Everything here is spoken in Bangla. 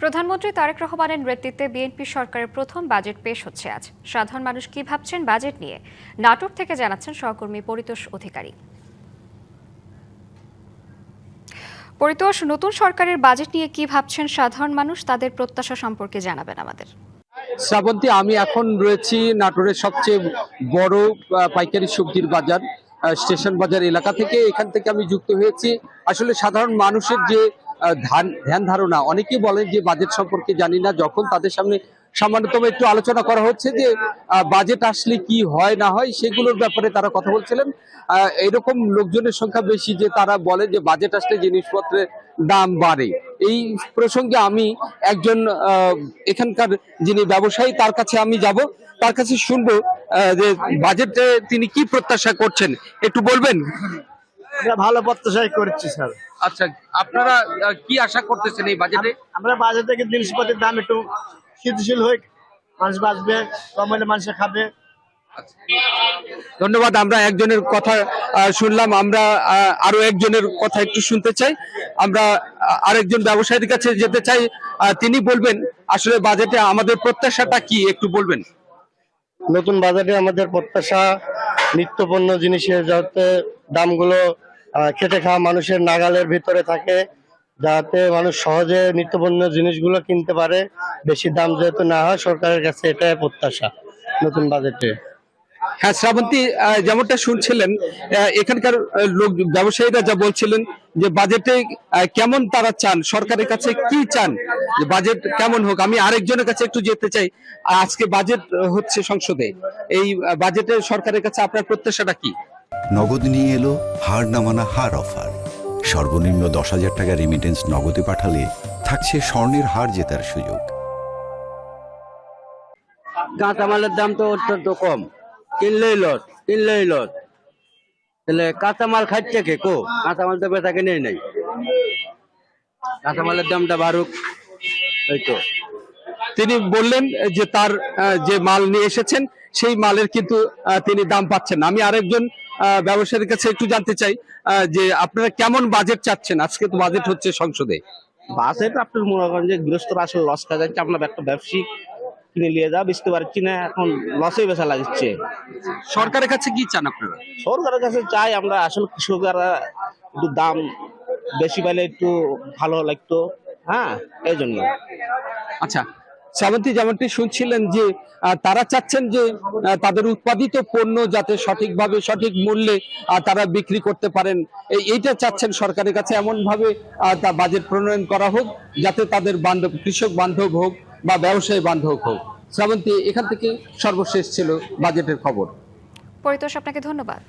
প্রধানমন্ত্রী তারেক রহমানের নেতৃত্বে বিএনপি সরকারের প্রথম বাজেট পেশ হচ্ছে আজ। সাধারণ মানুষ কি ভাবছেন বাজেট নিয়ে, নাটোর থেকে জানাচ্ছেন সহকর্মী পরিতোষ অধিকারী। পরিতোষ, নতুন সরকারের বাজেট নিয়ে কি ভাবছেন সাধারণ মানুষ, তাদের প্রত্যাশা সম্পর্কে জানাবেন আমাদের। শ্রাবন্তী, আমি এখন রয়েছি নাটোরের সবচেয়ে বড় পাইকারি সবজির বাজার স্টেশন বাজার এলাকা থেকে। এখান থেকে আমি যুক্ত হয়েছি। আসলে সাধারণ মানুষের যে ধ্যান ধারণা, অনেকেই বলেন যে বাজেট সম্পর্কে জানি না। যখন তাদের সামনে সামান্যতম একটু আলোচনা করা হচ্ছে যে বাজেট আসলে কি হয় না হয়, সেগুলোর ব্যাপারে তারা কথা বলছিলেন। এরকম লোকজনের সংখ্যা বেশি যে তারা বলে যে বাজেট আসলে জিনিসপত্রের দাম বাড়ে। এই প্রসঙ্গে আমি একজন এখানকার যিনি ব্যবসায়ী, তার কাছে আমি যাব, তার কাছে শুনবো যে বাজেটে তিনি কি প্রত্যাশা করছেন, একটু বলবেন। আমরা ভালো প্রত্যাশাই করছি স্যার। আচ্ছা, আপনারা কি আশা করতেছেন এই বাজেটে? আমরা বাজার থেকে জিনিসপত্রের দাম একটু স্থিতিশীল হোক, মানুষ বাঁচবে, কম হলে মানুষ খাবে। ধন্যবাদ। আমরা একজনের কথা শুনলাম, আমরা আরো একজনের কথা একটু শুনতে চাই। আমরা আরেকজন ব্যবসায়ীর কাছে যেতে চাই, তিনি বলবেন আসলে বাজেটে আমাদের প্রত্যাশাটা কি, একটু বলবেন। নতুন বাজারে আমাদের প্রত্যাশা নিত্যপণ্য জিনিসের যাতে দামগুলো খেটে খাওয়া মানুষের নাগালের ভিতরে থাকে, যাতে মানুষ সহজে নিত্যপণ্য জিনিসগুলো কিনতে পারে, বেশি দাম যেহেতু না হয়, সরকারের কাছে এটাই প্রত্যাশা নতুন বাজেটে। হ্যাঁ শ্রাবন্তী, যেমনটা শুনছিলেন এখানকার লোক ব্যবসায়ীরা যা বলছিলেন যে বাজেটে কেমন তারা চান, সরকারের কাছে কি চান, যে বাজেট কেমন হোক। আমি আরেকজনের কাছে একটু যেতে চাই। আজকে বাজেট হচ্ছে সংসদে, এই বাজেটে সরকারের কাছে আপনার প্রত্যাশাটা কি? নগদ নিয়ে এলো হার না মানা হার অফার। সর্বনিম্ন 10,000 টাকা রেমিটেন্স নগদে পাঠালে থাকছে স্বর্ণের হার জেতার সুযোগ। কাঁচামালের দাম তো অত্যন্ত কম, কিনলেই লস। তাহলে কাঁচামাল খাচ্ছে কে? কাঁচামাল তো বেচাকে নেই। কাঁচামালের দামটা বাড়ুক, এই তো। তিনি বললেন যে তার যে মাল নিয়ে এসেছেন সেই মালের কিন্তু তিনি দাম পাচ্ছেন না। আমি আরেকজন ব্যবসায়ীর কাছে একটু জানতে চাই যে আপনারা কেমন বাজেট চাচ্ছেন? আজকে তো বাজেট হচ্ছে সংসদে। বাজেট আপনার মনে করেন যে গৃহস্থরা আসলে লস খাওয়া যাচ্ছে। আপনার একটা ব্যবসায়িক কিনে নিয়ে যা বেচতে পারছি না, এখন লসে বেচা লাগছে। সরকারের কাছে কি চান আপনারা? সরকারের কাছে চাই আমরা আসলে কৃষকরা একটু দাম বেশি পেলে একটু ভালো লাগতো, হ্যাঁ, এই জন্য। আচ্ছা শ্রাবন্তী, যেমনটি শুনছিলেন যে তারা চাচ্ছেন যে তাদের উৎপাদিত পণ্য যাতে সঠিকভাবে সঠিক মূল্যে তারা বিক্রি করতে পারেন, এইটা চাচ্ছেন সরকারের কাছে। এমন ভাবে তা বাজেট প্রণয়ন করা হোক যাতে তাদের বান্ধব, কৃষক বান্ধব হোক বা ব্যবসায়ী বান্ধব হোক। শ্রাবন্তী, এখান থেকে সর্বশেষ ছিল বাজেটের খবর। পরিতোষ, আপনাকে ধন্যবাদ।